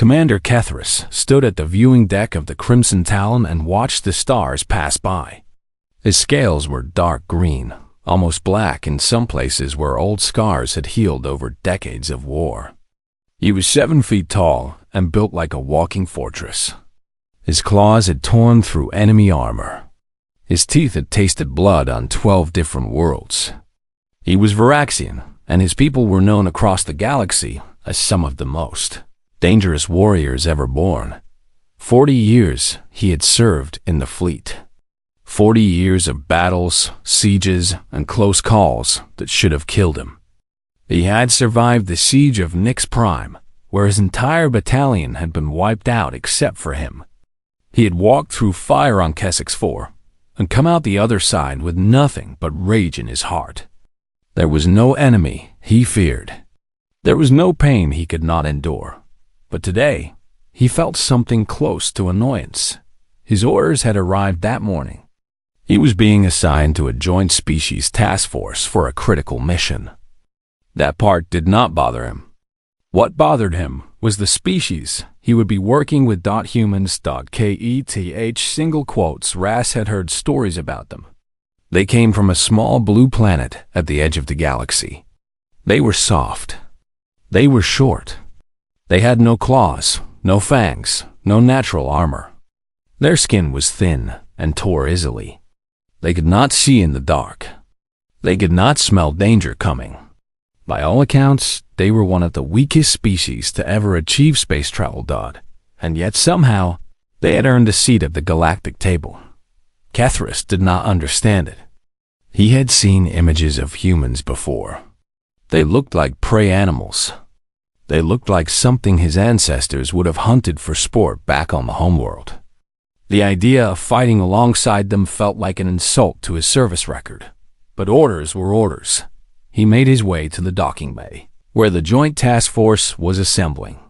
Commander Kethris stood at the viewing deck of the Crimson Talon and watched the stars pass by. His scales were dark green, almost black in some places where old scars had healed over decades of war. He was 7 feet tall and built like a walking fortress. His claws had torn through enemy armor. His teeth had tasted blood on 12 different worlds. He was Varaxian, and his people were known across the galaxy as some of the most dangerous warriors ever born. 40 years he had served in the fleet. 40 years of battles, sieges, and close calls that should have killed him. He had survived the siege of Nyx Prime, where his entire battalion had been wiped out except for him. He had walked through fire on Kessex IV and come out the other side with nothing but rage in his heart. There was no enemy he feared. There was no pain he could not endure. But today, he felt something close to annoyance. His orders had arrived that morning. He was being assigned to a joint species task force for a critical mission. That part did not bother him. What bothered him was the species he would be working with. Humans.keth single quotes Ras had heard stories about them. They came from a small blue planet at the edge of the galaxy. They were soft. They were short. They had no claws, no fangs, no natural armor. Their skin was thin and tore easily. They could not see in the dark. They could not smell danger coming. By all accounts, they were one of the weakest species to ever achieve space travel. And yet somehow, they had earned a seat at the galactic table. Kethris did not understand it. He had seen images of humans before. They looked like prey animals. They looked like something his ancestors would have hunted for sport back on the homeworld. The idea of fighting alongside them felt like an insult to his service record. But orders were orders. He made his way to the docking bay, where the joint task force was assembling.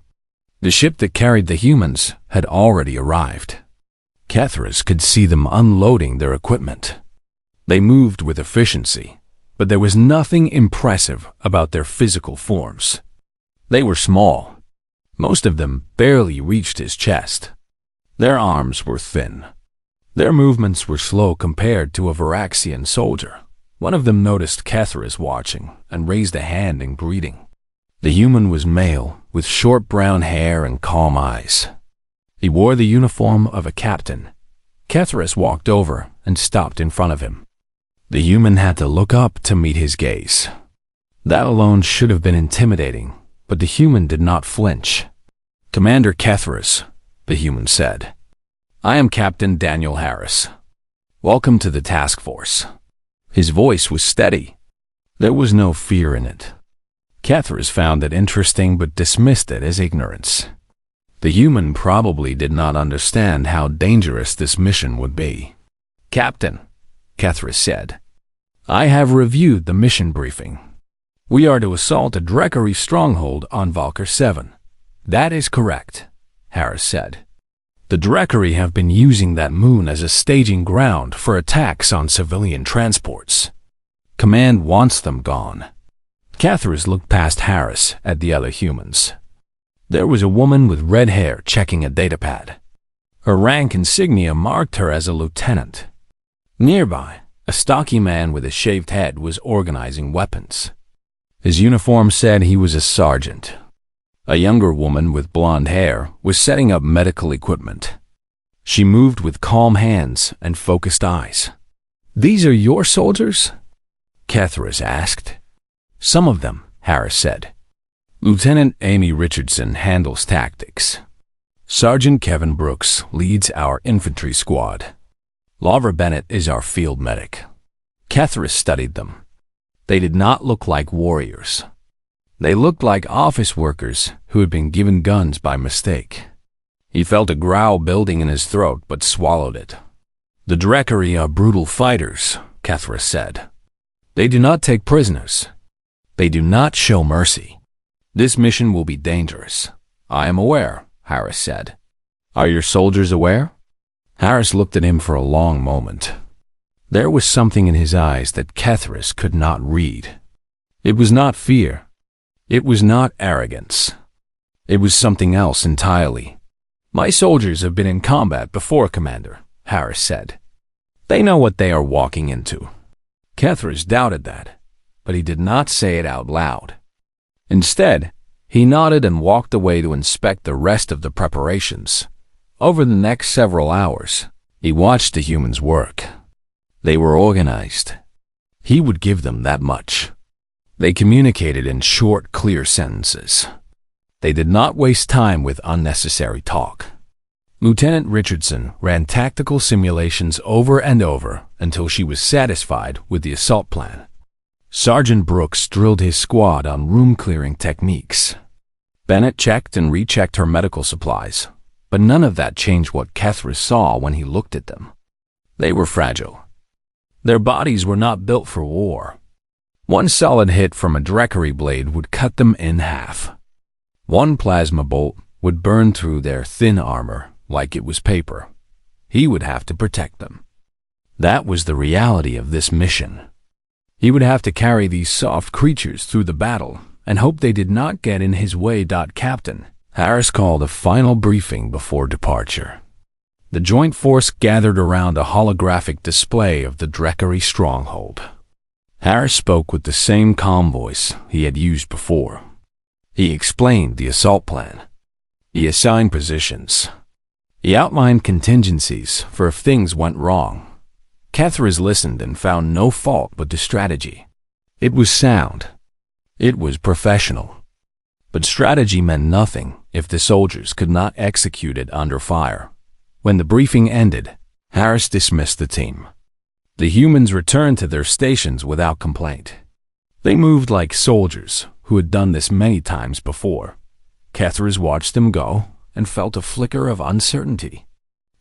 The ship that carried the humans had already arrived. Kethris could see them unloading their equipment. They moved with efficiency, but there was nothing impressive about their physical forms. They were small. Most of them barely reached his chest. Their arms were thin. Their movements were slow compared to a Varaxian soldier. One of them noticed Kethris watching and raised a hand in greeting. The human was male, with short brown hair and calm eyes. He wore the uniform of a captain. Kethris walked over and stopped in front of him. The human had to look up to meet his gaze. That alone should have been intimidating, but the human did not flinch. "Commander Kethris," the human said. "I am Captain Daniel Harris. Welcome to the task force." His voice was steady. There was no fear in it. Kethris found it interesting but dismissed it as ignorance. The human probably did not understand how dangerous this mission would be. "Captain," Kethris said, "I have reviewed the mission briefing. We are to assault a Drekari stronghold on Valkyr 7. "That is correct," Harris said. "The Drekari have been using that moon as a staging ground for attacks on civilian transports. Command wants them gone." Kethris looked past Harris at the other humans. There was a woman with red hair checking a datapad. Her rank insignia marked her as a lieutenant. Nearby, a stocky man with a shaved head was organizing weapons. His uniform said he was a sergeant. A younger woman with blonde hair was setting up medical equipment. She moved with calm hands and focused eyes. "These are your soldiers?" Kethris asked. "Some of them," Harris said. "Lieutenant Amy Richardson handles tactics. Sergeant Kevin Brooks leads our infantry squad. Laura Bennett is our field medic." Kethris studied them. They did not look like warriors. They looked like office workers who had been given guns by mistake. He felt a growl building in his throat but swallowed it. "The Drekari are brutal fighters," Kethris said. "They do not take prisoners. They do not show mercy. This mission will be dangerous." "I am aware," Harris said. "Are your soldiers aware?" Harris looked at him for a long moment. There was something in his eyes that Kethris could not read. It was not fear. It was not arrogance. It was something else entirely. "My soldiers have been in combat before, Commander," Harris said. "They know what they are walking into." Kethris doubted that, but he did not say it out loud. Instead, he nodded and walked away to inspect the rest of the preparations. Over the next several hours, he watched the humans work. They were organized. He would give them that much. They communicated in short, clear sentences. They did not waste time with unnecessary talk. Lieutenant Richardson ran tactical simulations over and over until she was satisfied with the assault plan. Sergeant Brooks drilled his squad on room-clearing techniques. Bennett checked and rechecked her medical supplies, but none of that changed what Kethris saw when he looked at them. They were fragile. Their bodies were not built for war. One solid hit from a Dreckery blade would cut them in half. One plasma bolt would burn through their thin armor like it was paper. He would have to protect them. That was the reality of this mission. He would have to carry these soft creatures through the battle and hope they did not get in his way. Captain Harris called a final briefing before departure. The joint force gathered around a holographic display of the Dreckery stronghold. Harris spoke with the same calm voice he had used before. He explained the assault plan. He assigned positions. He outlined contingencies for if things went wrong. Kethris listened and found no fault with the strategy. It was sound. It was professional. But strategy meant nothing if the soldiers could not execute it under fire. When the briefing ended, Harris dismissed the team. The humans returned to their stations without complaint. They moved like soldiers who had done this many times before. Kethris watched them go and felt a flicker of uncertainty.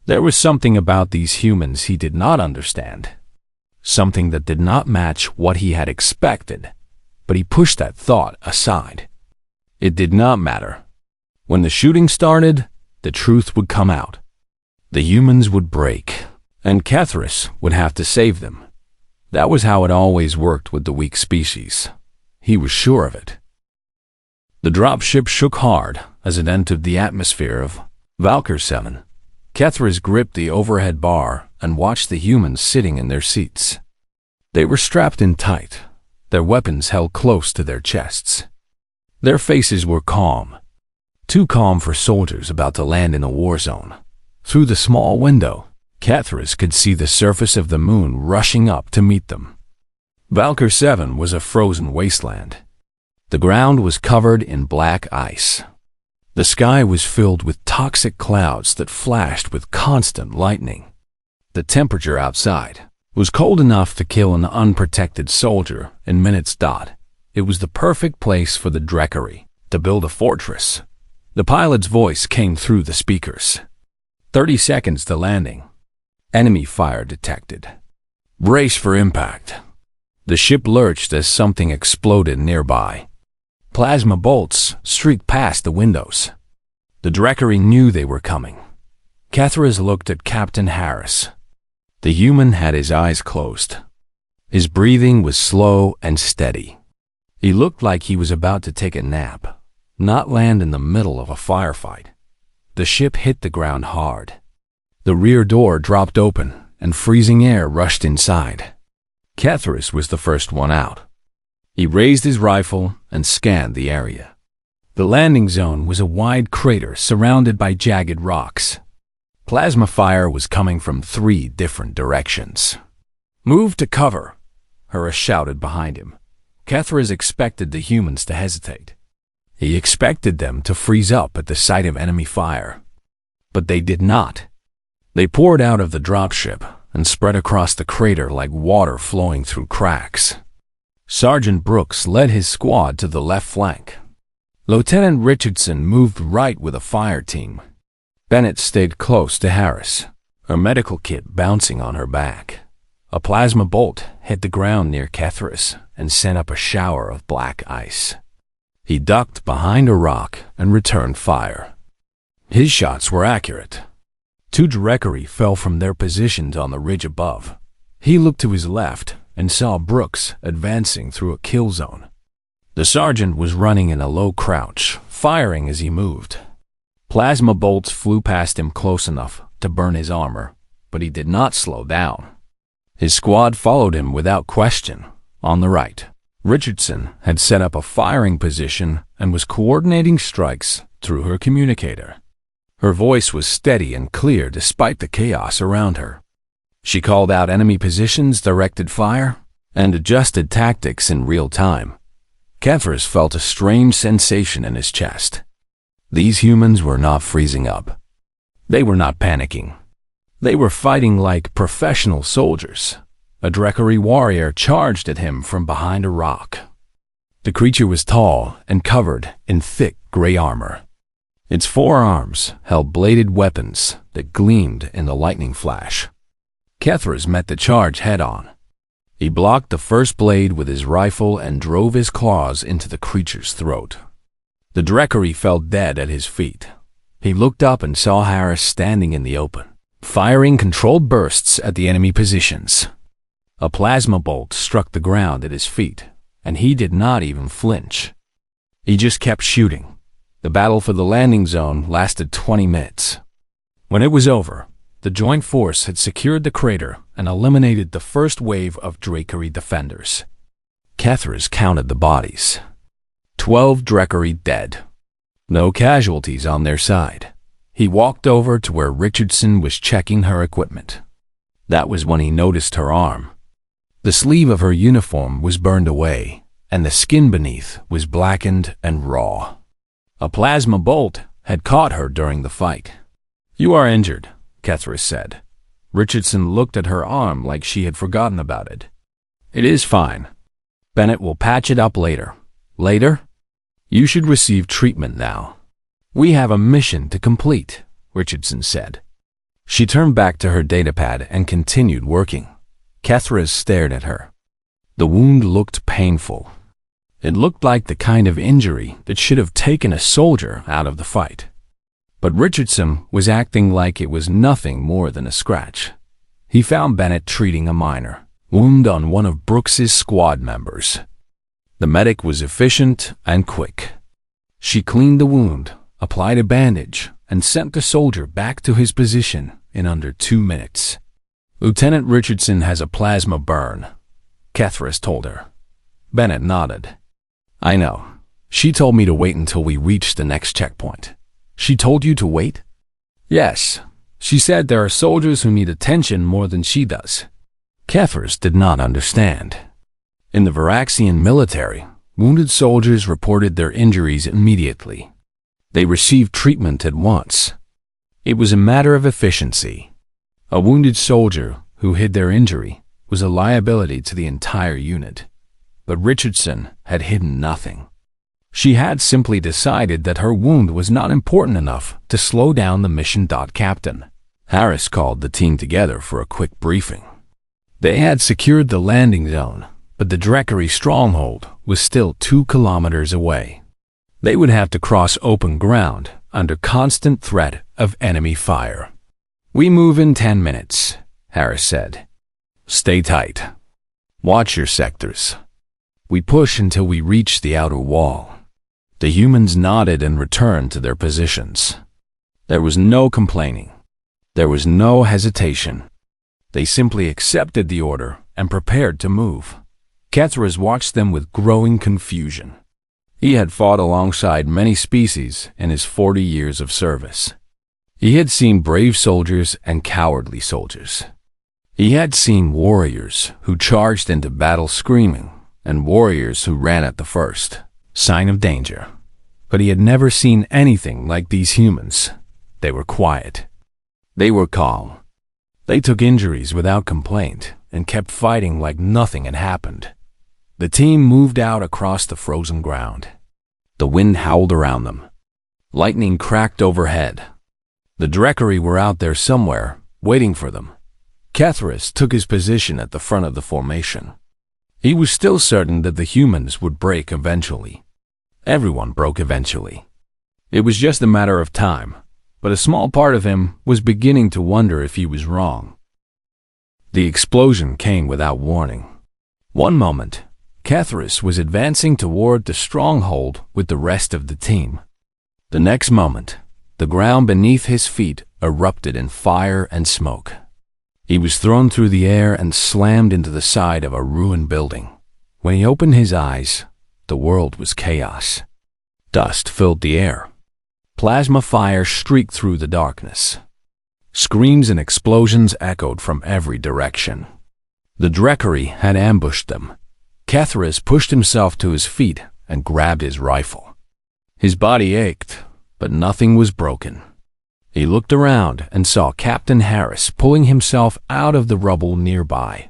There was something about these humans he did not understand. Something that did not match what he had expected, but he pushed that thought aside. It did not matter. When the shooting started, the truth would come out. The humans would break, and Kethris would have to save them. That was how it always worked with the weak species. He was sure of it. The dropship shook hard as it entered the atmosphere of Valkyr 7. Kethris gripped the overhead bar and watched the humans sitting in their seats. They were strapped in tight, their weapons held close to their chests. Their faces were calm, too calm for soldiers about to land in a war zone. Through the small window, Kethris could see the surface of the moon rushing up to meet them. Valkyr 7 was a frozen wasteland. The ground was covered in black ice. The sky was filled with toxic clouds that flashed with constant lightning. The temperature outside was cold enough to kill an unprotected soldier in minutes. It was the perfect place for the Dreckery to build a fortress. The pilot's voice came through the speakers. 30 seconds to landing. Enemy fire detected. Brace for impact. The ship lurched as something exploded nearby. Plasma bolts streaked past the windows. The Dreckery knew they were coming. Kethris looked at Captain Harris. The human had his eyes closed. His breathing was slow and steady. He looked like he was about to take a nap, not land in the middle of a firefight. The ship hit the ground hard. The rear door dropped open and freezing air rushed inside. Kethris was the first one out. He raised his rifle and scanned the area. The landing zone was a wide crater surrounded by jagged rocks. Plasma fire was coming from 3 different directions. "Move to cover," Harris shouted behind him. Kethris expected the humans to hesitate. He expected them to freeze up at the sight of enemy fire. But they did not. They poured out of the dropship and spread across the crater like water flowing through cracks. Sergeant Brooks led his squad to the left flank. Lieutenant Richardson moved right with a fire team. Bennett stayed close to Harris, her medical kit bouncing on her back. A plasma bolt hit the ground near Kethris and sent up a shower of black ice. He ducked behind a rock and returned fire. His shots were accurate. 2 Dreckery fell from their positions on the ridge above. He looked to his left and saw Brooks advancing through a kill zone. The sergeant was running in a low crouch, firing as he moved. Plasma bolts flew past him close enough to burn his armor, but he did not slow down. His squad followed him without question. On the right, Richardson had set up a firing position and was coordinating strikes through her communicator. Her voice was steady and clear despite the chaos around her. She called out enemy positions, directed fire, and adjusted tactics in real time. Kefers felt a strange sensation in his chest. These humans were not freezing up. They were not panicking. They were fighting like professional soldiers. A Drekari warrior charged at him from behind a rock. The creature was tall and covered in thick gray armor. Its forearms held bladed weapons that gleamed in the lightning flash. Kethras met the charge head-on. He blocked the first blade with his rifle and drove his claws into the creature's throat. The Drekari fell dead at his feet. He looked up and saw Harris standing in the open, firing controlled bursts at the enemy positions. A plasma bolt struck the ground at his feet, and he did not even flinch. He just kept shooting. The battle for the landing zone lasted 20 minutes. When it was over, the joint force had secured the crater and eliminated the first wave of Drekari defenders. Kethras counted the bodies. 12 Drekari dead. No casualties on their side. He walked over to where Richardson was checking her equipment. That was when he noticed her arm. The sleeve of her uniform was burned away, and the skin beneath was blackened and raw. A plasma bolt had caught her during the fight. "You are injured," Kethras said. Richardson looked at her arm like she had forgotten about it. "It is fine. Bennett will patch it up later." "Later? You should receive treatment now. We have a mission to complete," Richardson said. She turned back to her datapad and continued working. Kethras stared at her. The wound looked painful. It looked like the kind of injury that should have taken a soldier out of the fight. But Richardson was acting like it was nothing more than a scratch. He found Bennett treating a minor wound on one of Brooks's squad members. The medic was efficient and quick. She cleaned the wound, applied a bandage, and sent the soldier back to his position in under 2 minutes. "Lieutenant Richardson has a plasma burn," Kethras told her. Bennett nodded. "I know. She told me to wait until we reach the next checkpoint." "She told you to wait?" "Yes. She said there are soldiers who need attention more than she does." Kethras did not understand. In the Varaxian military, wounded soldiers reported their injuries immediately. They received treatment at once. It was a matter of efficiency. A wounded soldier who hid their injury was a liability to the entire unit. But Richardson had hidden nothing. She had simply decided that her wound was not important enough to slow down the mission. Captain Harris called the team together for a quick briefing. They had secured the landing zone, but the Drekari stronghold was still 2 kilometers away. They would have to cross open ground under constant threat of enemy fire. "We move in 10 minutes, Harris said. "Stay tight. Watch your sectors. We push until we reach the outer wall." The humans nodded and returned to their positions. There was no complaining. There was no hesitation. They simply accepted the order and prepared to move. Kethras watched them with growing confusion. He had fought alongside many species in his 40 years of service. He had seen brave soldiers and cowardly soldiers. He had seen warriors who charged into battle screaming, and warriors who ran at the first sign of danger. But he had never seen anything like these humans. They were quiet. They were calm. They took injuries without complaint and kept fighting like nothing had happened. The team moved out across the frozen ground. The wind howled around them. Lightning cracked overhead. The Drekari were out there somewhere, waiting for them. Kethras took his position at the front of the formation. He was still certain that the humans would break eventually. Everyone broke eventually. It was just a matter of time, but a small part of him was beginning to wonder if he was wrong. The explosion came without warning. One moment, Catharus was advancing toward the stronghold with the rest of the team. The next moment, the ground beneath his feet erupted in fire and smoke. He was thrown through the air and slammed into the side of a ruined building. When he opened his eyes, the world was chaos. Dust filled the air. Plasma fire streaked through the darkness. Screams and explosions echoed from every direction. The Dreckery had ambushed them. Catharus pushed himself to his feet and grabbed his rifle. His body ached, but nothing was broken. He looked around and saw Captain Harris pulling himself out of the rubble nearby.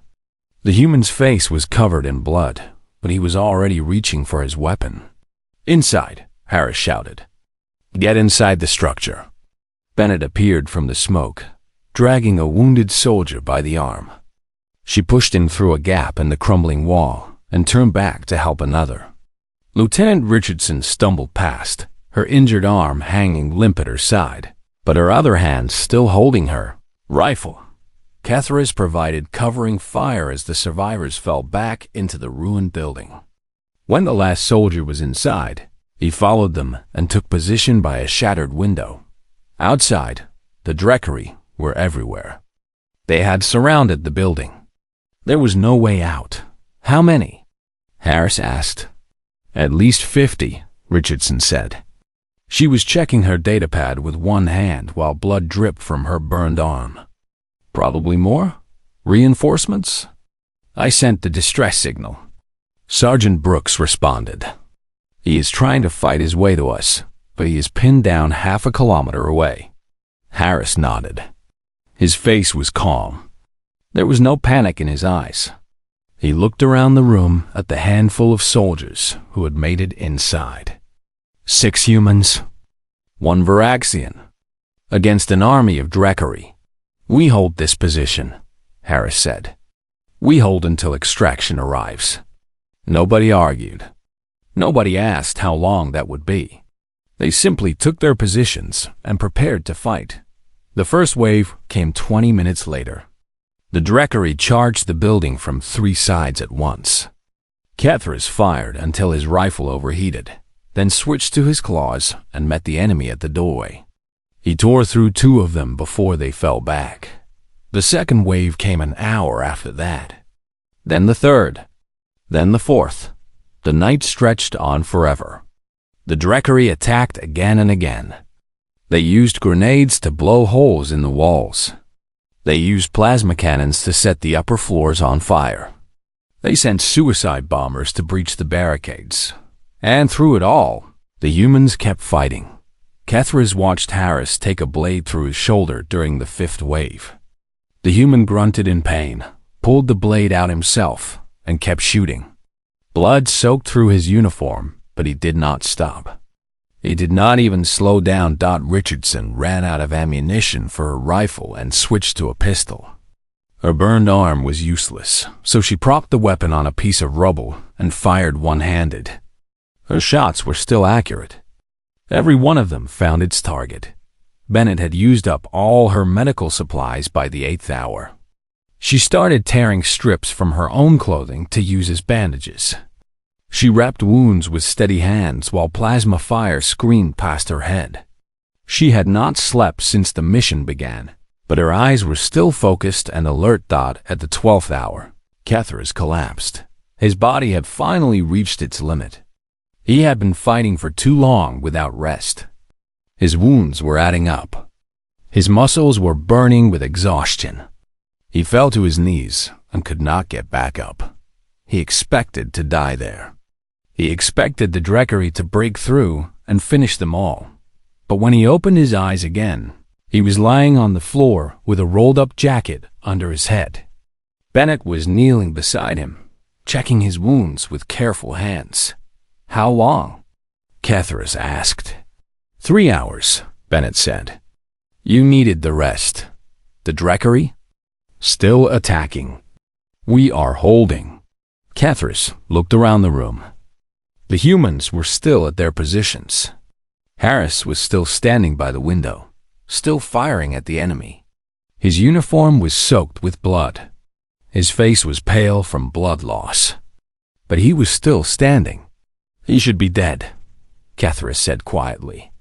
The human's face was covered in blood, but he was already reaching for his weapon. "Inside," Harris shouted. "Get inside the structure." Bennett appeared from the smoke, dragging a wounded soldier by the arm. She pushed him through a gap in the crumbling wall and turned back to help another. Lieutenant Richardson stumbled past, her injured arm hanging limp at her side, but her other hand still holding her rifle. Catharus provided covering fire as the survivors fell back into the ruined building. When the last soldier was inside, he followed them and took position by a shattered window. Outside, the Dreckery were everywhere. They had surrounded the building. There was no way out. "How many?" Harris asked. "At least 50, Richardson said. She was checking her datapad with one hand while blood dripped from her burned arm. "Probably more? Reinforcements?" "I sent the distress signal." Sergeant Brooks responded. "He is trying to fight his way to us, but he is pinned down half a kilometer away." Harris nodded. His face was calm. There was no panic in his eyes. He looked around the room at the handful of soldiers who had made it inside. 6 humans, 1 Varaxian, against an army of Dreckery. "We hold this position," Harris said. "We hold until extraction arrives." Nobody argued. Nobody asked how long that would be. They simply took their positions and prepared to fight. The first wave came 20 minutes later. The Dreckery charged the building from 3 sides at once. Catharus fired until his rifle overheated, then switched to his claws and met the enemy at the doorway. He tore through 2 of them before they fell back. The second wave came an hour after that. Then the third. Then the fourth. The night stretched on forever. The Dreckery attacked again and again. They used grenades to blow holes in the walls. They used plasma cannons to set the upper floors on fire. They sent suicide bombers to breach the barricades. And through it all, the humans kept fighting. Catharus watched Harris take a blade through his shoulder during the 5th wave. The human grunted in pain, pulled the blade out himself, and kept shooting. Blood soaked through his uniform, but he did not stop. He did not even slow down. Richardson ran out of ammunition for her rifle and switched to a pistol. Her burned arm was useless, so she propped the weapon on a piece of rubble and fired one-handed. Her shots were still accurate. Every one of them found its target. Bennett had used up all her medical supplies by the 8th hour. She started tearing strips from her own clothing to use as bandages. She wrapped wounds with steady hands while plasma fire screamed past her head. She had not slept since the mission began, but her eyes were still focused and alert. At the 12th hour, Catharus collapsed. His body had finally reached its limit. He had been fighting for too long without rest. His wounds were adding up. His muscles were burning with exhaustion. He fell to his knees and could not get back up. He expected to die there. He expected the Dreckery to break through and finish them all. But when he opened his eyes again, he was lying on the floor with a rolled-up jacket under his head. Bennett was kneeling beside him, checking his wounds with careful hands. "How long?" Catharus asked. 3 hours, Bennett said. "You needed the rest." "The Dreckery?" "Still attacking." "We are holding." Catharus looked around the room. The humans were still at their positions. Harris was still standing by the window, still firing at the enemy. His uniform was soaked with blood. His face was pale from blood loss. but he was still standing. "He should be dead," Cathris said quietly.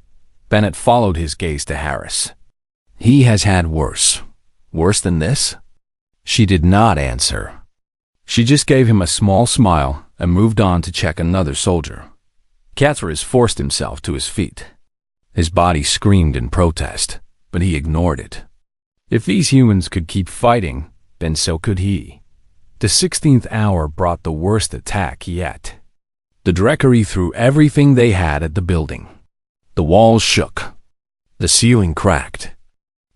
Bennett followed his gaze to Harris. "He has had worse. Worse than this?" She did not answer. She just gave him a small smile and moved on to check another soldier. Cathris forced himself to his feet. His body screamed in protest, but he ignored it. If these humans could keep fighting, then so could he. The 16th hour brought the worst attack yet. The Dreckery threw everything they had at the building. The walls shook. The ceiling cracked.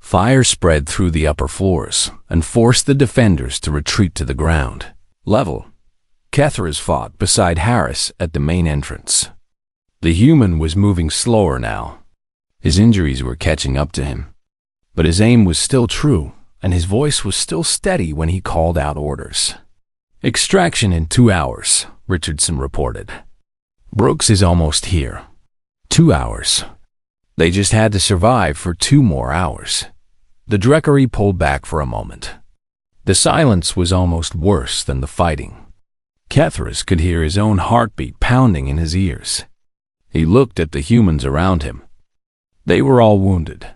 Fire spread through the upper floors and forced the defenders to retreat to the ground level. Cathris fought beside Harris at the main entrance. The human was moving slower now. His injuries were catching up to him. But his aim was still true, and his voice was still steady when he called out orders. "Extraction in 2 hours," Richardson reported. "Brooks is almost here. 2 hours. They just had to survive for 2 more hours." The Dreckery pulled back for a moment. The silence was almost worse than the fighting. Cathris could hear his own heartbeat pounding in his ears. He looked at the humans around him. They were all wounded.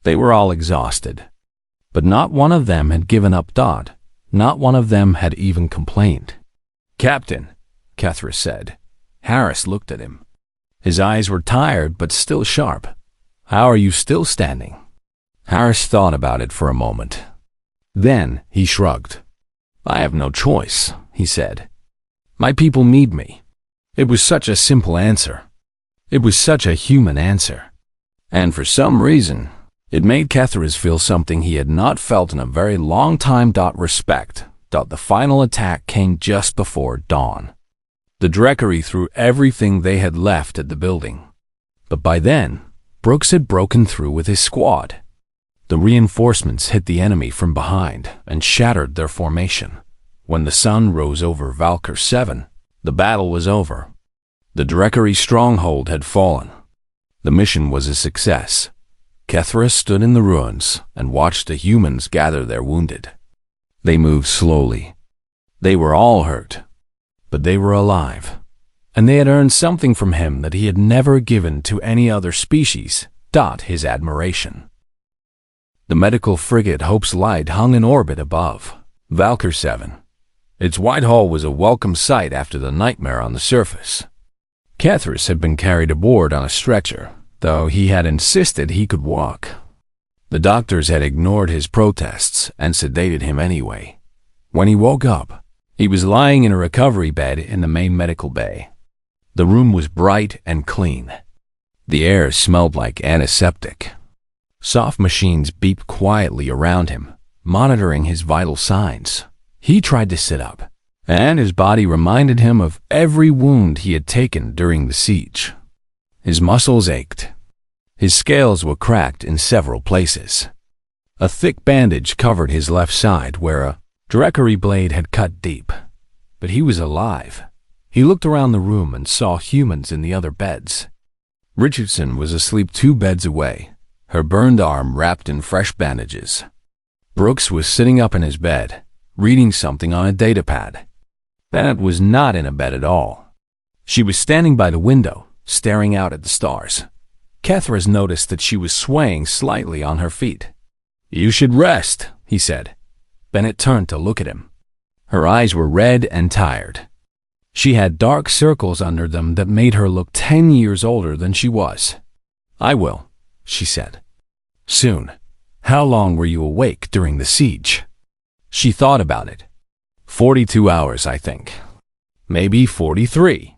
They were all exhausted. But not one of them had given up. Not one of them had even complained. "Captain," Cathris said. Harris looked at him. His eyes were tired but still sharp. "How are you still standing?" Harris thought about it for a moment. Then he shrugged. "I have no choice," he said. "My people need me." It was such a simple answer. It was such a human answer. And for some reason, it made Cathris feel something he had not felt in a very long time. Respect. The final attack came just before dawn. The Dreckery threw everything they had left at the building. But by then, Brooks had broken through with his squad. The reinforcements hit the enemy from behind and shattered their formation. When the sun rose over Valkyr 7, the battle was over. The Dreckery stronghold had fallen. The mission was a success. Cathris stood in the ruins and watched the humans gather their wounded. They moved slowly. They were all hurt, but they were alive, and they had earned something from him that he had never given to any other species. His admiration. The medical frigate Hope's Light hung in orbit above Valkyr 7. Its white hull was a welcome sight after the nightmare on the surface. Cathris had been carried aboard on a stretcher, though he had insisted he could walk. The doctors had ignored his protests and sedated him anyway. When he woke up, he was lying in a recovery bed in the main medical bay. The room was bright and clean. The air smelled like antiseptic. Soft machines beeped quietly around him, monitoring his vital signs. He tried to sit up, and his body reminded him of every wound he had taken during the siege. His muscles ached. His scales were cracked in several places. A thick bandage covered his left side where a Dreckery blade had cut deep. But he was alive. He looked around the room and saw humans in the other beds. Richardson was asleep 2 beds away, her burned arm wrapped in fresh bandages. Brooks was sitting up in his bed, reading something on a datapad. Bennett was not in a bed at all. She was standing by the window, staring out at the stars. Cathris noticed that she was swaying slightly on her feet. "You should rest," he said. Bennett turned to look at him. Her eyes were red and tired. She had dark circles under them that made her look 10 years older than she was. "I will," she said. "Soon. How long were you awake during the siege?" She thought about it. 42 hours, I think. Maybe 43.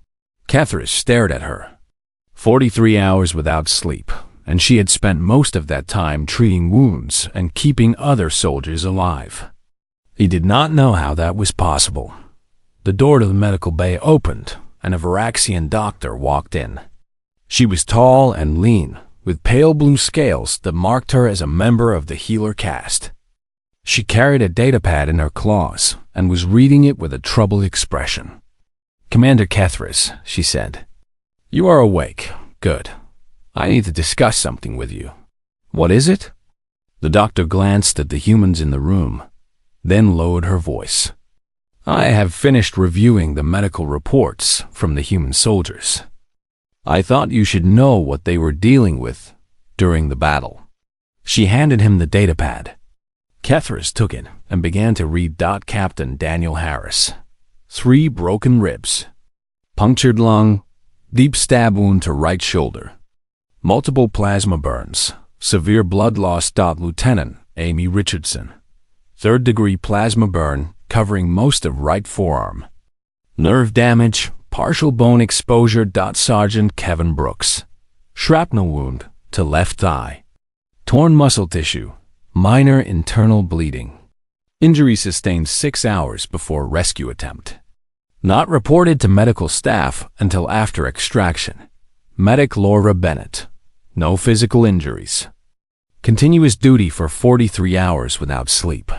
Cathris stared at her. 43 hours without sleep, and she had spent most of that time treating wounds and keeping other soldiers alive. He did not know how that was possible. The door to the medical bay opened, and a Varaxian doctor walked in. She was tall and lean, with pale blue scales that marked her as a member of the healer caste. She carried a datapad in her claws and was reading it with a troubled expression. "Commander Cathris," she said. "You are awake. Good. I need to discuss something with you." "What is it?" The doctor glanced at the humans in the room, then lowered her voice. I have finished reviewing the medical reports from the human soldiers. I thought you should know what they were dealing with during the battle." She handed him the datapad. Kethris took it and began to read. Captain Daniel Harris. 3 broken ribs. Punctured lung. Deep stab wound to right shoulder. Multiple plasma burns. Severe blood loss. Lieutenant Amy Richardson. 3rd-degree plasma burn covering most of right forearm. Nerve damage. Partial bone exposure. Sergeant Kevin Brooks. Shrapnel wound to left thigh. Torn muscle tissue. Minor internal bleeding. Injury sustained 6 hours before rescue attempt. Not reported to medical staff until after extraction. Medic Laura Bennett. No physical injuries. Continuous duty for 43 hours without sleep.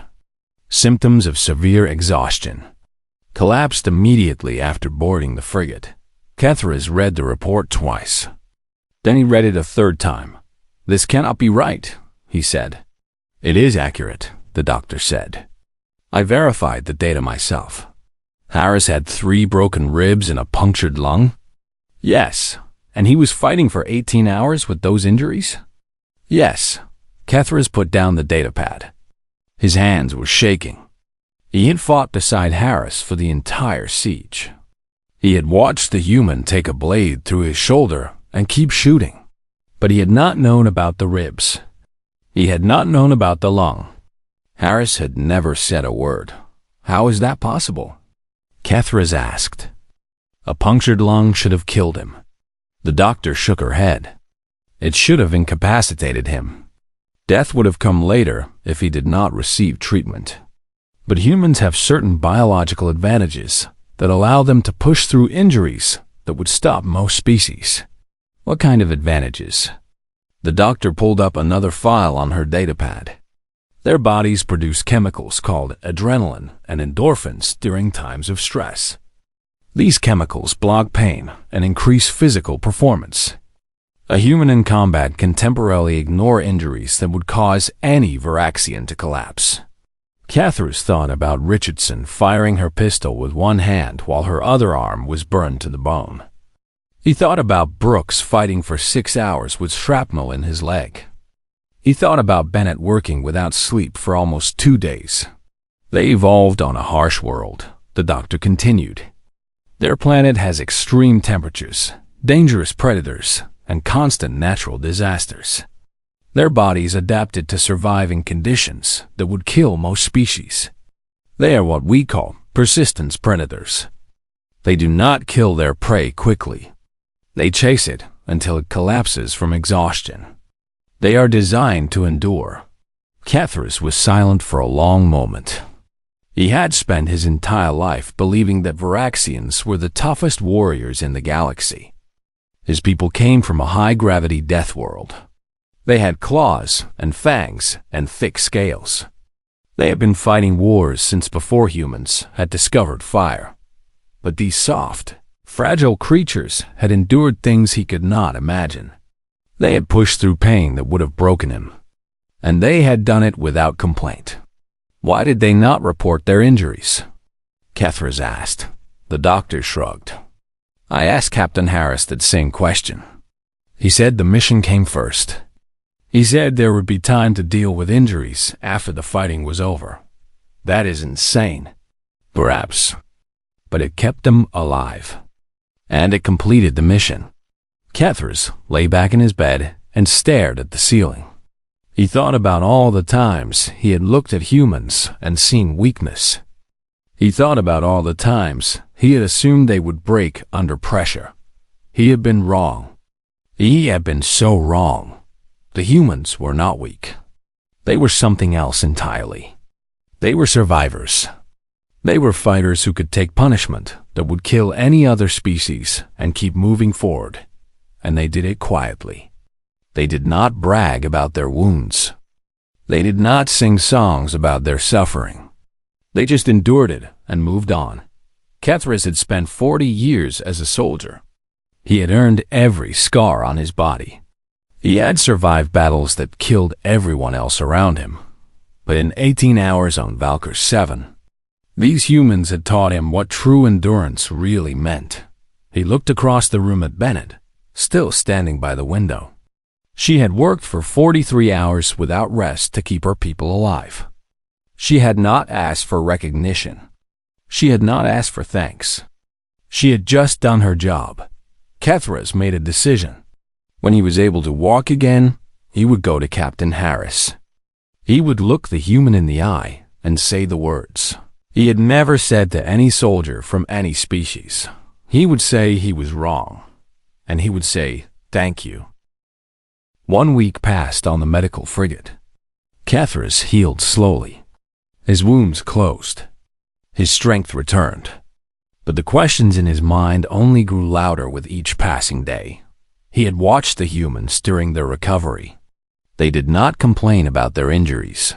Symptoms of severe exhaustion. Collapsed immediately after boarding the frigate. Kethris read the report twice. Then he read it a 3rd time. "This cannot be right," he said. "It is accurate," the doctor said. "I verified the data myself. Harris had 3 broken ribs and a punctured lung?" "Yes. And he was fighting for 18 hours with those injuries?" "Yes." Kethris put down the datapad. His hands were shaking. He had fought beside Harris for the entire siege. He had watched the human take a blade through his shoulder and keep shooting. But he had not known about the ribs. He had not known about the lung. Harris had never said a word. How is that possible? Kethris asked. A punctured lung should have killed him. The doctor shook her head. It should have incapacitated him. Death would have come later if he did not receive treatment. But humans have certain biological advantages that allow them to push through injuries that would stop most species. What kind of advantages? The doctor pulled up another file on her datapad. Their bodies produce chemicals called adrenaline and endorphins during times of stress. These chemicals block pain and increase physical performance. A human in combat can temporarily ignore injuries that would cause any Varaxian to collapse. Kethris thought about Richardson firing her pistol with one hand while her other arm was burned to the bone. He thought about Brooks fighting for 6 hours with shrapnel in his leg. He thought about Bennett working without sleep for almost 2 days. They evolved on a harsh world, the doctor continued. Their planet has extreme temperatures, dangerous predators, and constant natural disasters. Their bodies adapted to surviving conditions that would kill most species. They are what we call persistence predators. They do not kill their prey quickly. They chase it until it collapses from exhaustion. They are designed to endure. Kethris was silent for a long moment. He had spent his entire life believing that Varaxians were the toughest warriors in the galaxy. His people came from a high-gravity death world. They had claws and fangs and thick scales. They had been fighting wars since before humans had discovered fire. But these soft, fragile creatures had endured things he could not imagine. They had pushed through pain that would have broken him. And they had done it without complaint. Why did they not report their injuries? Kethris asked. The doctor shrugged. I asked Captain Harris that same question. He said the mission came first. He said there would be time to deal with injuries after the fighting was over. That is insane. Perhaps. But it kept them alive. And it completed the mission. Kethris lay back in his bed and stared at the ceiling. He thought about all the times he had looked at humans and seen weakness. He thought about all the times he had assumed they would break under pressure. He had been wrong. He had been so wrong. The humans were not weak. They were something else entirely. They were survivors. They were fighters who could take punishment that would kill any other species and keep moving forward. And they did it quietly. They did not brag about their wounds. They did not sing songs about their suffering. They just endured it and moved on. Kethris had spent 40 years as a soldier. He had earned every scar on his body. He had survived battles that killed everyone else around him. But in 18 hours on Valkyr 7, These humans had taught him what true endurance really meant. He looked across the room at Bennett, still standing by the window. She had worked for 43 hours without rest to keep her people alive. She had not asked for recognition. She had not asked for thanks. She had just done her job. Kethras made a decision. When he was able to walk again, he would go to Captain Harris. He would look the human in the eye and say the words he had never said to any soldier from any species. He would say he was wrong, and he would say, "Thank you." 1 week passed on the medical frigate. Kethras healed slowly. His wounds closed. His strength returned. But the questions in his mind only grew louder with each passing day. He had watched the humans during their recovery. They did not complain about their injuries.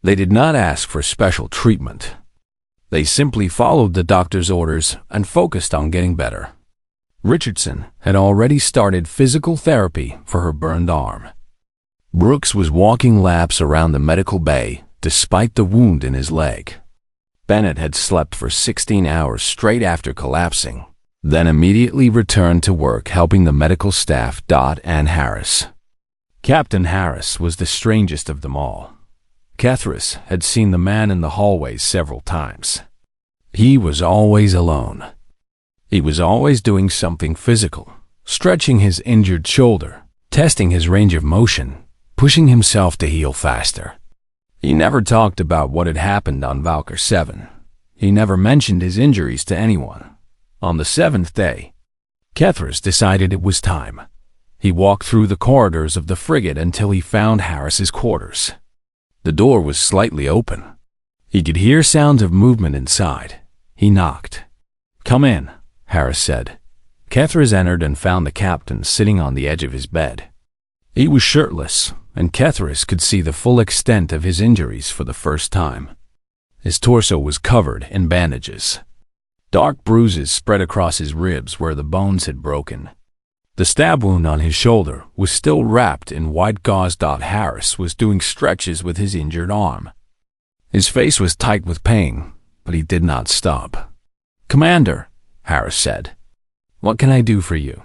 They did not ask for special treatment. They simply followed the doctor's orders and focused on getting better. Richardson had already started physical therapy for her burned arm. Brooks was walking laps around the medical bay despite the wound in his leg. Bennett had slept for 16 hours straight after collapsing, then immediately returned to work helping the medical staff and Harris. Captain Harris was the strangest of them all. Kethras had seen the man in the hallways several times. He was always alone. He was always doing something physical, stretching his injured shoulder, testing his range of motion, pushing himself to heal faster. He never talked about what had happened on Valkyr 7. He never mentioned his injuries to anyone. On the 7th day, Kethras decided it was time. He walked through the corridors of the frigate until he found Harris's quarters. The door was slightly open. He could hear sounds of movement inside. He knocked. "Come in," Harris said. Kethras entered and found the captain sitting on the edge of his bed. He was shirtless, and Kethras could see the full extent of his injuries for the first time. His torso was covered in bandages. Dark bruises spread across his ribs where the bones had broken. The stab wound on his shoulder was still wrapped in white gauze. Harris was doing stretches with his injured arm. His face was tight with pain, but he did not stop. "Commander," Harris said, "what can I do for you?"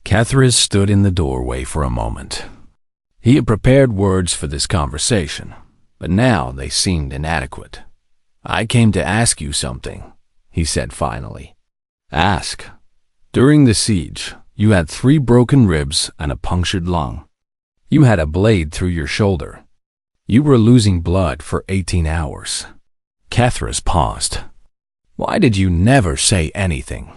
Kethras stood in the doorway for a moment. He had prepared words for this conversation, but now they seemed inadequate. "I came to ask you something," he said finally. "Ask." "During the siege, you had 3 broken ribs and a punctured lung. You had a blade through your shoulder. You were losing blood for 18 hours. Kethras paused. "Why did you never say anything?"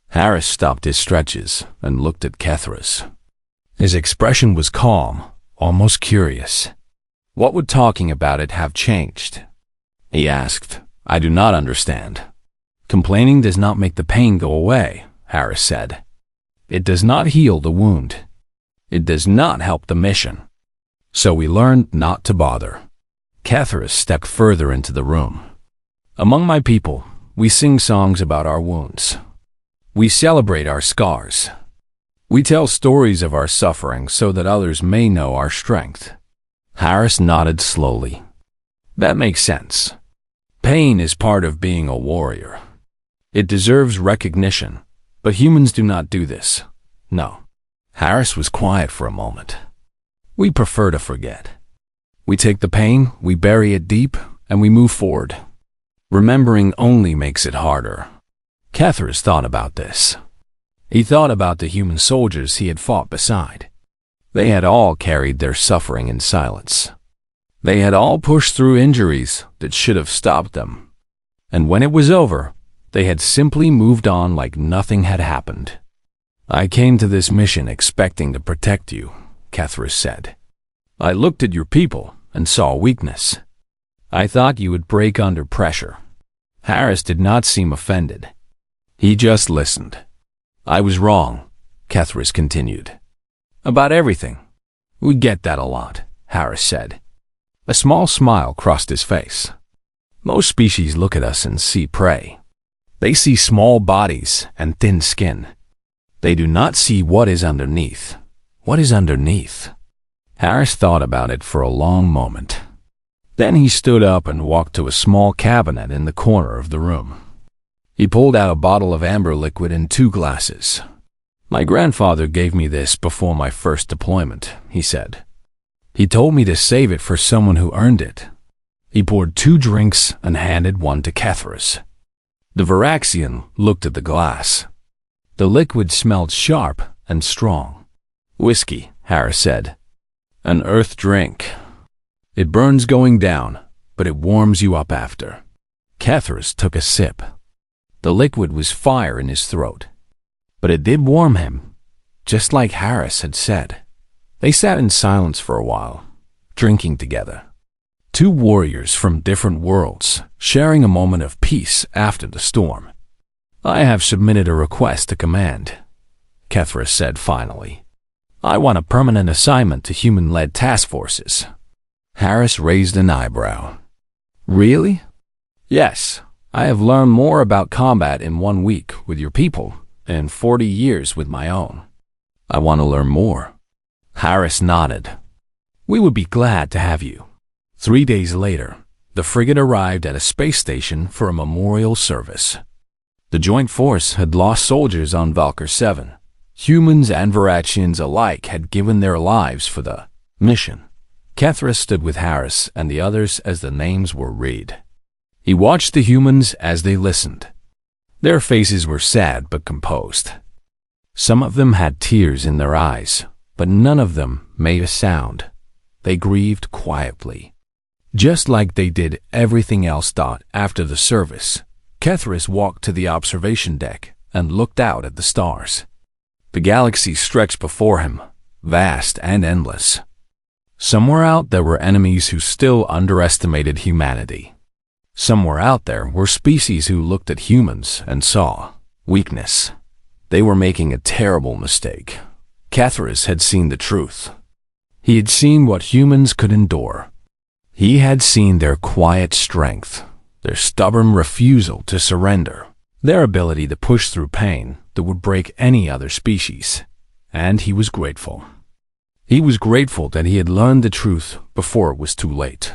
Harris stopped his stretches and looked at Kethras. His expression was calm, almost curious. What would talking about it have changed? He asked. "I do not understand." "Complaining does not make the pain go away," Harris said. "It does not heal the wound. It does not help the mission. So we learned not to bother." Kethras stepped further into the room. "Among my people, we sing songs about our wounds. We celebrate our scars. We tell stories of our suffering so that others may know our strength." Harris nodded slowly. "That makes sense. Pain is part of being a warrior. It deserves recognition, but humans do not do this. No." Harris was quiet for a moment. "We prefer to forget. We take the pain, we bury it deep, and we move forward. Remembering only makes it harder." Kethras thought about this. He thought about the human soldiers he had fought beside. They had all carried their suffering in silence. They had all pushed through injuries that should have stopped them. And when it was over, they had simply moved on like nothing had happened. "I came to this mission expecting to protect you," Kethras said. "I looked at your people and saw weakness. I thought you would break under pressure." Harris did not seem offended. He just listened. "I was wrong," Kethras continued. "About everything." "We get that a lot," Harris said. A small smile crossed his face. "Most species look at us and see prey. They see small bodies and thin skin. They do not see what is underneath. What is underneath?" Harris thought about it for a long moment. Then he stood up and walked to a small cabinet in the corner of the room. He pulled out a bottle of amber liquid and 2 glasses. "My grandfather gave me this before my first deployment," he said. "He told me to save it for someone who earned it." He poured 2 drinks and handed one to Kethris. The Varaxian looked at the glass. The liquid smelled sharp and strong. "Whiskey," Harris said. "An earth drink. It burns going down, but it warms you up after." Kethris took a sip. The liquid was fire in his throat, but it did warm him, just like Harris had said. They sat in silence for a while, drinking together. 2 warriors from different worlds, sharing a moment of peace after the storm. "I have submitted a request to command," Kethris said finally. "I want a permanent assignment to human-led task forces." Harris raised an eyebrow. "Really?" "Yes. I have learned more about combat in 1 week with your people and 40 years with my own. I want to learn more." Harris nodded. "We would be glad to have you." 3 days later, the frigate arrived at a space station for a memorial service. The Joint Force had lost soldiers on Valkyr 7. Humans and Varaxians alike had given their lives for the mission. Kethris stood with Harris and the others as the names were read. He watched the humans as they listened. Their faces were sad but composed. Some of them had tears in their eyes, but none of them made a sound. They grieved quietly. Just like they did everything else. After the service, Kethris walked to the observation deck and looked out at the stars. The galaxy stretched before him, vast and endless. Somewhere out there were enemies who still underestimated humanity. Somewhere out there were species who looked at humans and saw weakness. They were making a terrible mistake. Kethris had seen the truth. He had seen what humans could endure. He had seen their quiet strength, their stubborn refusal to surrender, their ability to push through pain that would break any other species. And he was grateful. He was grateful that he had learned the truth before it was too late.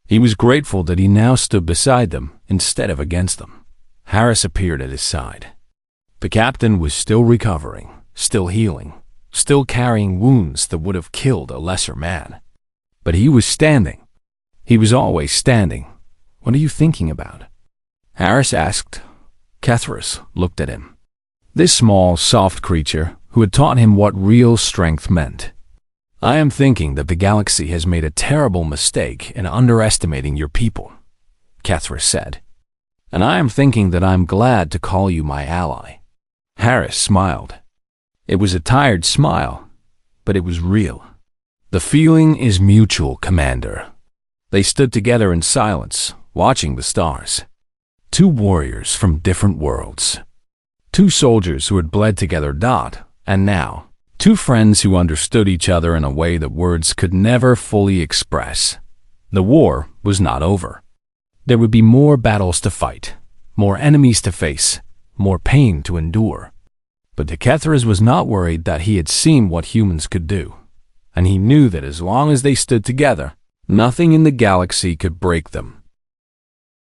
He was grateful that he now stood beside them instead of against them. Harris appeared at his side. The captain was still recovering, still healing, still carrying wounds that would have killed a lesser man. But he was standing. He was always standing. "What are you thinking about?" Harris asked. Kethris looked at him. This small, soft creature who had taught him what real strength meant. "I am thinking that the galaxy has made a terrible mistake in underestimating your people," Kethris said. "And I am thinking that I'm glad to call you my ally." Harris smiled. It was a tired smile, but it was real. "The feeling is mutual, Commander." They stood together in silence, watching the stars. 2 warriors from different worlds. 2 soldiers who had bled together. And now, 2 friends who understood each other in a way that words could never fully express. The war was not over. There would be more battles to fight, more enemies to face, more pain to endure. But Kethris was not worried that he had seen what humans could do, and he knew that as long as they stood together, nothing in the galaxy could break them.